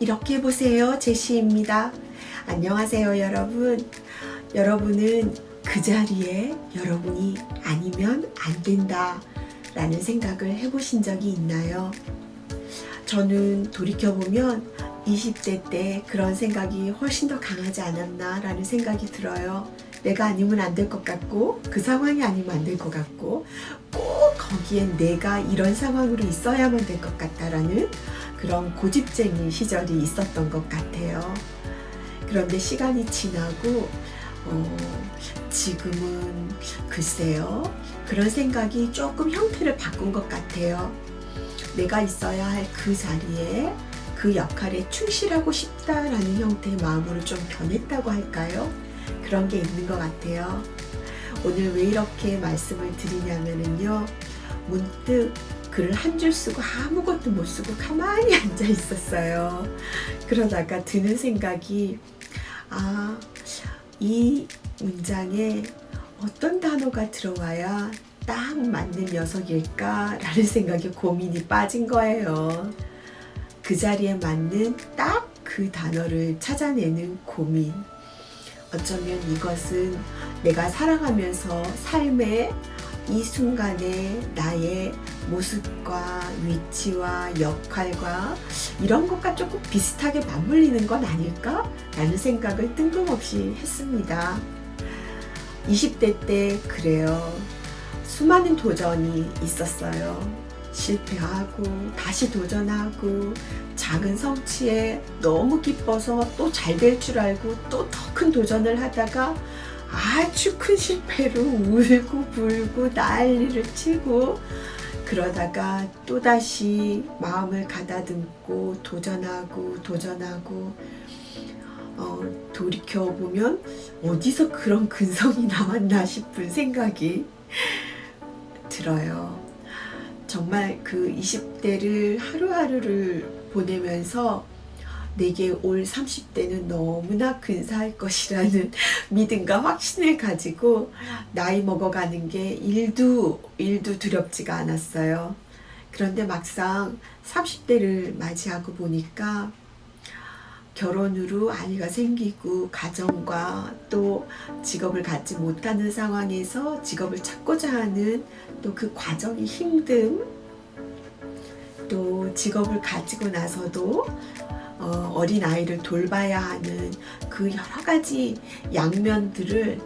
이렇게 해보세요. 제시입니다. 안녕하세요, 여러분. 여러분은 그 자리에 여러분이 아니면 안 된다 라는 생각을 해보신 적이 있나요? 저는 돌이켜보면 20대 때 그런 생각이 훨씬 더 강하지 않았나 라는 생각이 들어요. 내가 아니면 안 될 것 같고, 그 상황이 아니면 안 될 것 같고, 꼭 거기엔 내가 이런 상황으로 있어야만 될 것 같다라는 그런 고집쟁이 시절이 있었던 것 같아요. 그런데 시간이 지나고 지금은 글쎄요, 그런 생각이 조금 형태를 바꾼 것 같아요. 내가 있어야 할 그 자리에 그 역할에 충실하고 싶다라는 형태의 마음으로 좀 변했다고 할까요? 그런 게 있는 것 같아요. 오늘 왜 이렇게 말씀을 드리냐면요, 문득 글을 한 줄 쓰고 아무것도 못 쓰고 가만히 앉아 있었어요. 그러다가 드는 생각이, 이 문장에 어떤 단어가 들어와야 딱 맞는 녀석일까? 라는 생각에 고민이 빠진 거예요. 그 자리에 맞는 딱 그 단어를 찾아내는 고민. 어쩌면 이것은 내가 살아가면서 삶의 이 순간에 나의 모습과 위치와 역할과 이런 것과 조금 비슷하게 맞물리는 건 아닐까? 라는 생각을 뜬금없이 했습니다. 20대 때 그래요. 수많은 도전이 있었어요. 실패하고 다시 도전하고 작은 성취에 너무 기뻐서 또 잘 될 줄 알고 또 더 큰 도전을 하다가 아주 큰 실패로 울고 불고 난리를 치고, 그러다가 또다시 마음을 가다듬고 도전하고 돌이켜보면 어디서 그런 근성이 나왔나 싶은 생각이 들어요. 정말 그 20대를 하루하루를 보내면서 내게 올 30대는 너무나 근사할 것이라는 믿음과 확신을 가지고 나이 먹어가는 게 일도 두렵지가 않았어요. 그런데 막상 30대를 맞이하고 보니까 결혼으로 아이가 생기고 가정과 또 직업을 갖지 못하는 상황에서 직업을 찾고자 하는 또 그 과정의 힘듦, 또 직업을 가지고 나서도 어린 아이를 돌봐야 하는 그 여러 가지 양면들을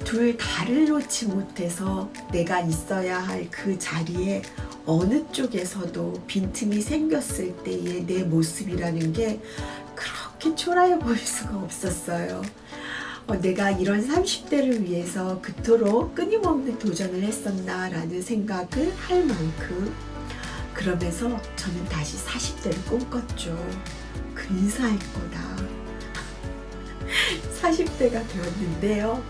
둘 다를 놓지 못해서 내가 있어야 할 그 자리에 어느 쪽에서도 빈틈이 생겼을 때의 내 모습이라는 게 그렇게 초라해 보일 수가 없었어요. 내가 이런 30대를 위해서 그토록 끊임없는 도전을 했었나라는 생각을 할 만큼, 그러면서 저는 다시 40대를 꿈꿨죠. 근사할 거다. 40대가 되었는데요.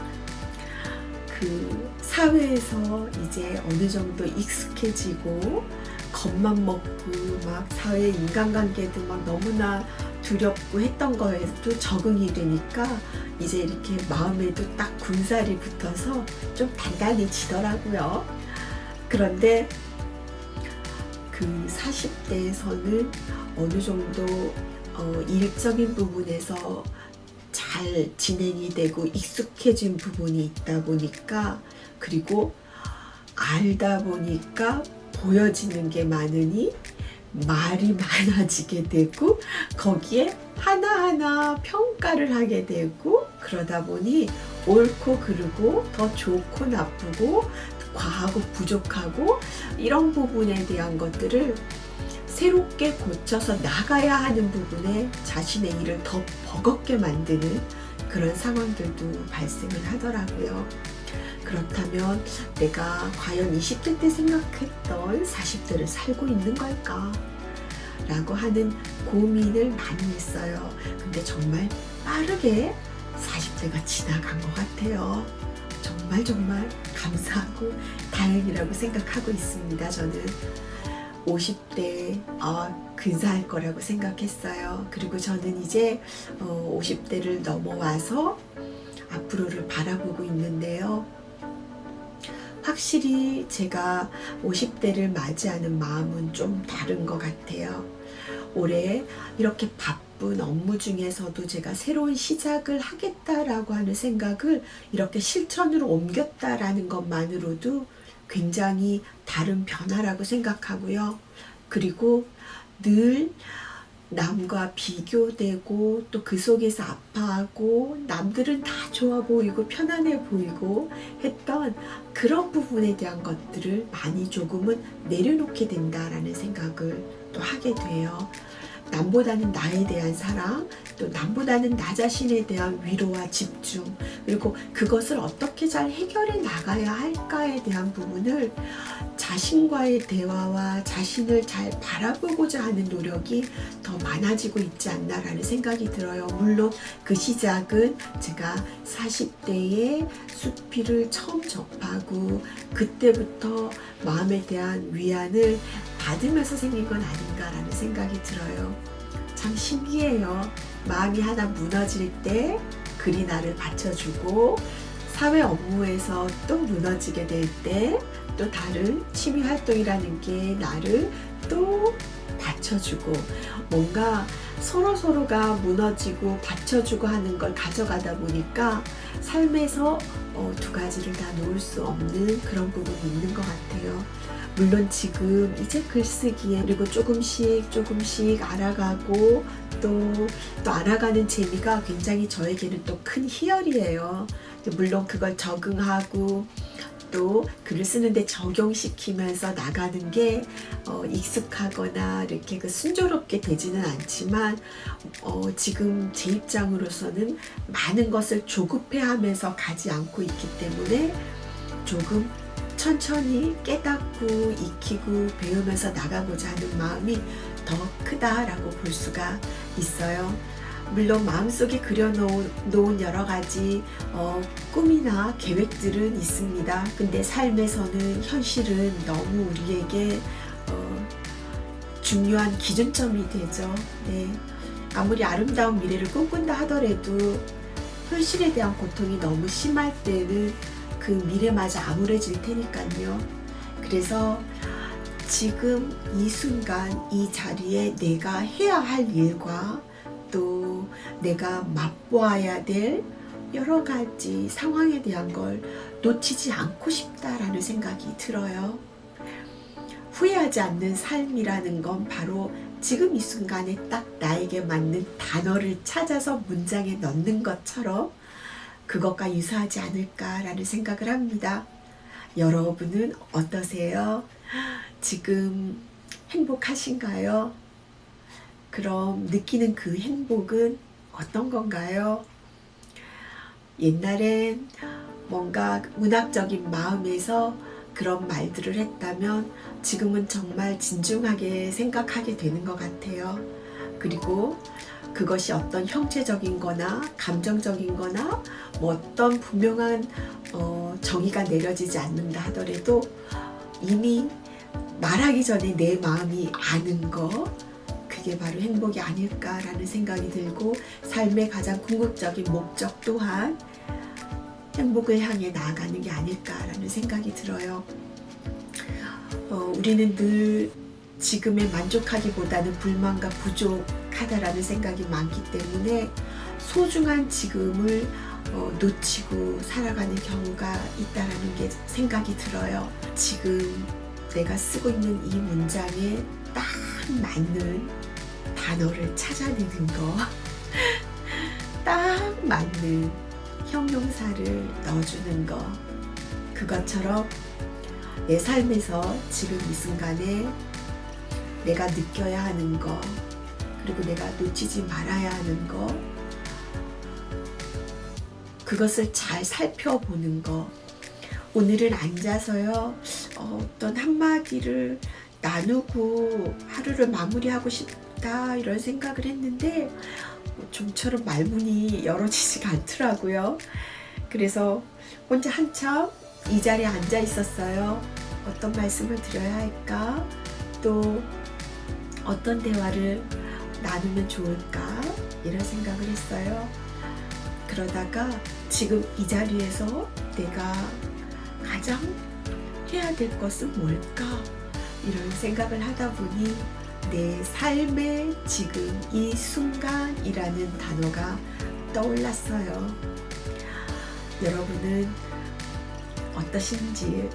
그 사회에서 이제 어느 정도 익숙해지고 겁만 먹고 막 사회 인간관계도 막 너무나 두렵고 했던 거에도 적응이 되니까 이제 이렇게 마음에도 딱 군살이 붙어서 좀 단단해지더라고요. 그런데 그 40대에서는 어느 정도 일적인 부분에서 잘 진행이 되고 익숙해진 부분이 있다 보니까, 그리고 알다 보니까 보여지는 게 많으니 말이 많아지게 되고, 거기에 하나하나 평가를 하게 되고, 그러다 보니 옳고 그르고 더 좋고 나쁘고 과하고 부족하고 이런 부분에 대한 것들을 새롭게 고쳐서 나가야 하는 부분에 자신의 일을 더 버겁게 만드는 그런 상황들도 발생을 하더라고요. 그렇다면 내가 과연 20대 때 생각했던 40대를 살고 있는 걸까? 라고 하는 고민을 많이 했어요. 근데 정말 빠르게 40대가 지나간 것 같아요. 정말 감사하고 다행이라고 생각하고 있습니다. 저는 50대 근사할 거라고 생각했어요. 그리고 저는 이제 50대를 넘어와서 앞으로를 바라보고 있는데요. 확실히 제가 50대를 맞이하는 마음은 좀 다른 것 같아요. 올해 이렇게 바쁜 업무 중에서도 제가 새로운 시작을 하겠다라고 하는 생각을 이렇게 실천으로 옮겼다라는 것만으로도 굉장히 다른 변화라고 생각하고요. 그리고 늘 남과 비교되고 또 그 속에서 아파하고 남들은 다 좋아 보이고 편안해 보이고 했던 그런 부분에 대한 것들을 많이 조금은 내려놓게 된다라는 생각을 또 하게 돼요. 남보다는 나에 대한 사랑, 또 남보다는 나 자신에 대한 위로와 집중, 그리고 그것을 어떻게 잘 해결해 나가야 할까에 대한 부분을 자신과의 대화와 자신을 잘 바라보고자 하는 노력이 더 많아지고 있지 않나라는 생각이 들어요. 물론 그 시작은 제가 40대에 수필을 처음 접하고 그때부터 마음에 대한 위안을 받으면서 생긴 건 아닌가라는 생각이 들어요. 참 신기해요. 마음이 하나 무너질 때 글이 나를 받쳐주고, 사회 업무에서 또 무너지게 될 때 또 다른 취미 활동이라는 게 나를 또 받쳐주고, 뭔가 서로가 무너지고 받쳐주고 하는 걸 가져가다 보니까 삶에서 두 가지를 다 놓을 수 없는 그런 부분이 있는 것 같아요. 물론 지금 이제 글쓰기에 그리고 조금씩 알아가고 또 알아가는 재미가 굉장히 저에게는 또 큰 희열이에요. 물론 그걸 적응하고 또 글을 쓰는데 적용시키면서 나가는 게 익숙하거나 이렇게 순조롭게 되지는 않지만 지금 제 입장으로서는 많은 것을 조급해하면서 가지 않고 있기 때문에 조금 천천히 깨닫고 익히고 배우면서 나가고자 하는 마음이 더 크다라고 볼 수가 있어요. 물론 마음속에 그려놓은 여러 가지 꿈이나 계획들은 있습니다. 근데 삶에서는 현실은 너무 우리에게 중요한 기준점이 되죠. 네. 아무리 아름다운 미래를 꿈꾼다 하더라도 현실에 대한 고통이 너무 심할 때는 그 미래마저 암울해질 테니까요. 그래서 지금 이 순간 이 자리에 내가 해야 할 일과 또 내가 맛보아야 될 여러 가지 상황에 대한 걸 놓치지 않고 싶다라는 생각이 들어요. 후회하지 않는 삶이라는 건 바로 지금 이 순간에 딱 나에게 맞는 단어를 찾아서 문장에 넣는 것처럼 그것과 유사하지 않을까라는 생각을 합니다. 여러분은 어떠세요? 지금 행복하신가요? 그럼 느끼는 그 행복은 어떤 건가요? 옛날엔 뭔가 문학적인 마음에서 그런 말들을 했다면 지금은 정말 진중하게 생각하게 되는 것 같아요. 그리고 그것이 어떤 형체적인 거나 감정적인 거나 뭐 어떤 분명한 정의가 내려지지 않는다 하더라도 이미 말하기 전에 내 마음이 아는 거, 그게 바로 행복이 아닐까라는 생각이 들고, 삶의 가장 궁극적인 목적 또한 행복을 향해 나아가는 게 아닐까라는 생각이 들어요. 우리는 늘 지금에 만족하기보다는 불만과 부족하다라는 생각이 많기 때문에 소중한 지금을 놓치고 살아가는 경우가 있다라는 게 생각이 들어요. 지금 내가 쓰고 있는 이 문장에 딱 맞는 단어를 찾아내는 거, 딱 맞는 형용사를 넣어주는 거, 그것처럼 내 삶에서 지금 이 순간에 내가 느껴야 하는 거, 그리고 내가 놓치지 말아야 하는 거, 그것을 잘 살펴보는 거. 오늘은 앉아서요, 어떤 한마디를 나누고 하루를 마무리하고 싶다 이런 생각을 했는데 좀처럼 말문이 열어지지가 않더라고요. 그래서 혼자 한참 이 자리에 앉아 있었어요. 어떤 말씀을 드려야 할까? 또 어떤 대화를 나누면 좋을까? 이런 생각을 했어요. 그러다가 지금 이 자리에서 내가 가장 해야 될 것은 뭘까? 이런 생각을 하다 보니 내 삶의 지금 이 순간이라는 단어가 떠올랐어요. 여러분은 어떠신지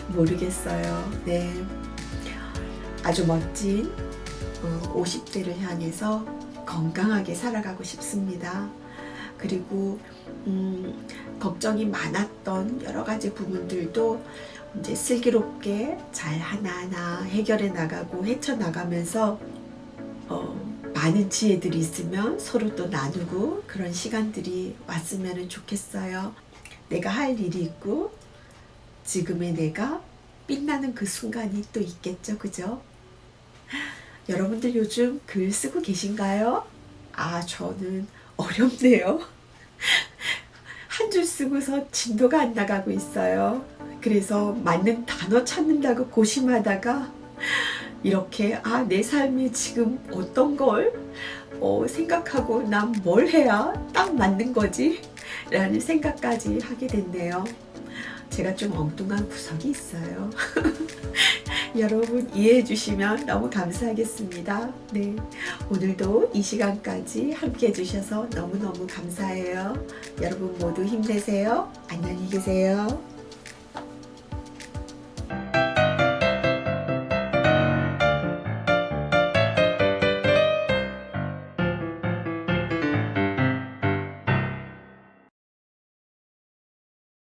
모르겠어요. 네. 아주 멋진 50대를 향해서 건강하게 살아가고 싶습니다. 그리고 걱정이 많았던 여러 가지 부분들도 이제 슬기롭게 잘 하나하나 해결해 나가고 헤쳐나가면서 많은 지혜들이 있으면 서로 또 나누고 그런 시간들이 왔으면 좋겠어요. 내가 할 일이 있고 지금의 내가 빛나는 그 순간이 또 있겠죠, 그죠? 여러분들 요즘 글 쓰고 계신가요? 저는 어렵네요. 한 줄 쓰고서 진도가 안 나가고 있어요. 그래서 맞는 단어 찾는다고 고심하다가 이렇게 내 삶이 지금 어떤 걸 생각하고 난 뭘 해야 딱 맞는 거지? 라는 생각까지 하게 됐네요. 제가 좀 엉뚱한 구석이 있어요. 여러분 이해해 주시면 너무 감사하겠습니다. 네, 오늘도 이 시간까지 함께 해주셔서 너무너무 감사해요. 여러분 모두 힘내세요. 안녕히 계세요.